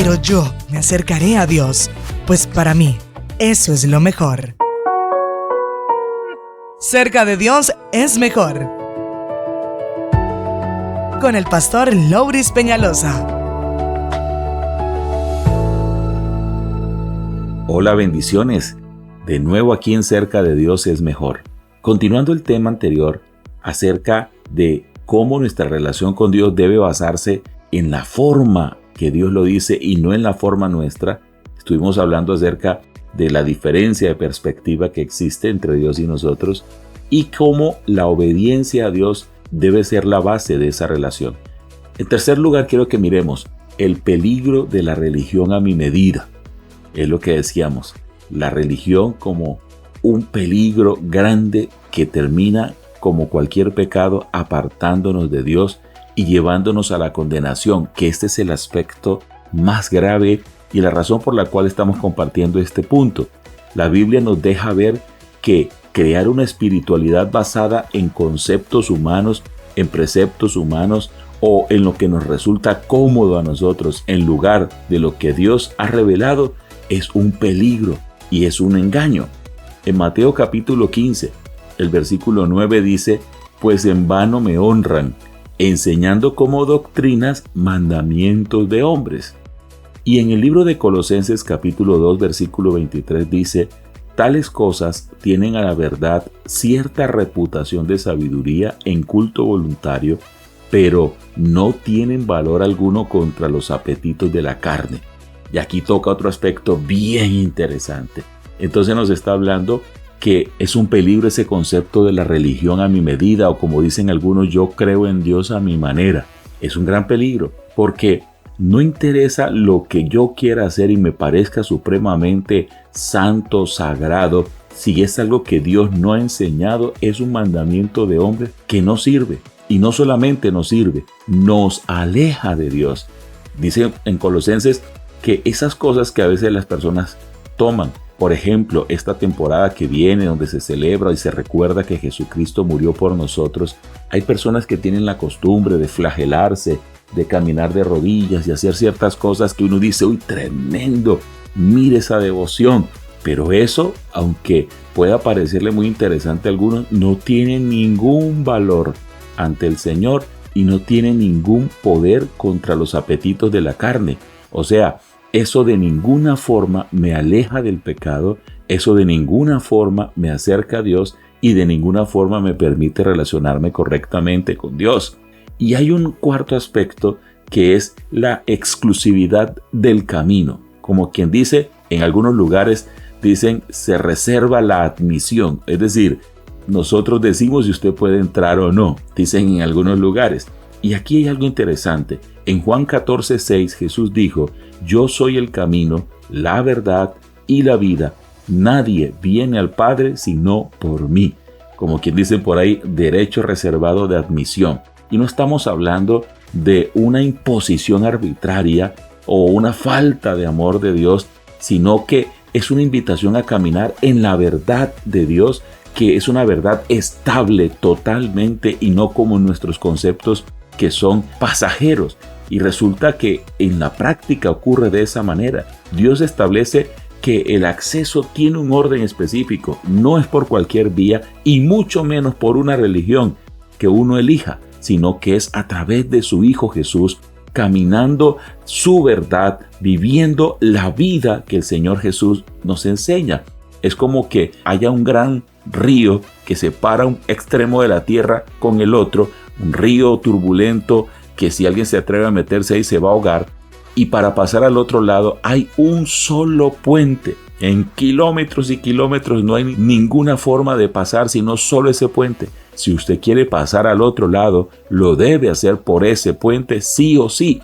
pero yo me acercaré a Dios, pues para mí eso es lo mejor. Cerca de Dios es mejor. Con el pastor Louris Peñalosa. Hola, bendiciones. De nuevo aquí en Cerca de Dios es mejor. Continuando el tema anterior acerca de cómo nuestra relación con Dios debe basarse en la forma que Dios lo dice y no en la forma nuestra, estuvimos hablando acerca de la diferencia de perspectiva que existe entre Dios y nosotros y cómo la obediencia a Dios debe ser la base de esa relación. En tercer lugar, quiero que miremos el peligro de la religión a mi medida. Es lo que decíamos, la religión como un peligro grande que termina como cualquier pecado apartándonos de Dios y llevándonos a la condenación, que este es el aspecto más grave y la razón por la cual estamos compartiendo este punto. La Biblia nos deja ver que crear una espiritualidad basada en conceptos humanos, en preceptos humanos o en lo que nos resulta cómodo a nosotros en lugar de lo que Dios ha revelado es un peligro y es un engaño. En Mateo capítulo 15, el versículo 9 dice: pues en vano me honran, enseñando como doctrinas mandamientos de hombres. Y en el libro de Colosenses capítulo 2 versículo 23 dice: tales cosas tienen a la verdad cierta reputación de sabiduría en culto voluntario, pero no tienen valor alguno contra los apetitos de la carne. Y aquí toca otro aspecto bien interesante. Entonces nos está hablando que es un peligro ese concepto de la religión a mi medida, o como dicen algunos, yo creo en Dios a mi manera. Es un gran peligro porque no interesa lo que yo quiera hacer y me parezca supremamente santo, sagrado. Si es algo que Dios no ha enseñado, es un mandamiento de hombre que no sirve. Y no solamente nos sirve, nos aleja de Dios. Dice en Colosenses que esas cosas que a veces las personas toman, por ejemplo, esta temporada que viene donde se celebra y se recuerda que Jesucristo murió por nosotros, hay personas que tienen la costumbre de flagelarse, de caminar de rodillas y hacer ciertas cosas que uno dice, uy, tremendo, mire esa devoción. Pero eso, aunque pueda parecerle muy interesante a algunos, no tiene ningún valor ante el Señor y no tiene ningún poder contra los apetitos de la carne. O sea, eso de ninguna forma me aleja del pecado, eso de ninguna forma me acerca a Dios y de ninguna forma me permite relacionarme correctamente con Dios. Y hay un cuarto aspecto que es la exclusividad del camino. Como quien dice, en algunos lugares dicen se reserva la admisión. Es decir, nosotros decimos si usted puede entrar o no, dicen en algunos lugares. Y aquí hay algo interesante. En Juan 14:6 Jesús dijo: yo soy el camino, la verdad y la vida. Nadie viene al Padre sino por mí. Como quien dice por ahí, derecho reservado de admisión. Y no estamos hablando de una imposición arbitraria o una falta de amor de Dios, sino que es una invitación a caminar en la verdad de Dios, que es una verdad estable totalmente y no como nuestros conceptos que son pasajeros. Y resulta que en la práctica ocurre de esa manera. Dios establece que el acceso tiene un orden específico, no es por cualquier vía y mucho menos por una religión que uno elija, sino que es a través de su Hijo Jesús, caminando su verdad, viviendo la vida que el Señor Jesús nos enseña. Es como que haya un gran río que separa un extremo de la tierra con el otro, un río turbulento que si alguien se atreve a meterse ahí se va a ahogar, y para pasar al otro lado hay un solo puente. En kilómetros y kilómetros no hay ninguna forma de pasar sino solo ese puente. Si usted quiere pasar al otro lado, lo debe hacer por ese puente sí o sí.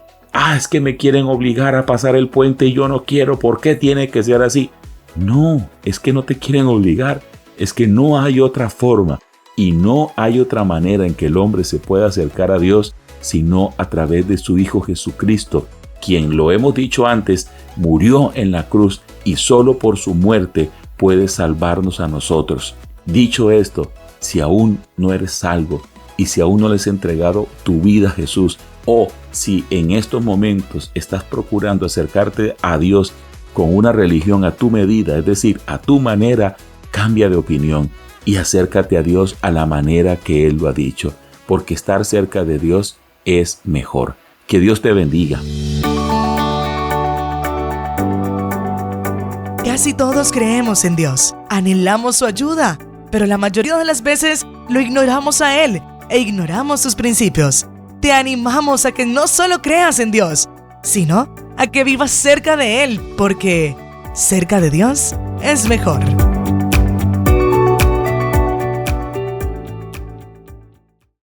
Es que me quieren obligar a pasar el puente y yo no quiero. ¿Por qué tiene que ser así? No, es que no te quieren obligar. Es que no hay otra forma y no hay otra manera en que el hombre se pueda acercar a Dios sino a través de su Hijo Jesucristo, quien, lo hemos dicho antes, murió en la cruz y solo por su muerte puede salvarnos a nosotros. Dicho esto, si aún no eres salvo, y si aún no les has entregado tu vida a Jesús, o si en estos momentos estás procurando acercarte a Dios con una religión a tu medida, es decir, a tu manera, cambia de opinión y acércate a Dios a la manera que Él lo ha dicho, porque estar cerca de Dios es mejor. Que Dios te bendiga. Casi todos creemos en Dios, anhelamos su ayuda, pero la mayoría de las veces lo ignoramos a Él e ignoramos sus principios. Te animamos a que no solo creas en Dios, sino a que vivas cerca de Él, porque cerca de Dios es mejor.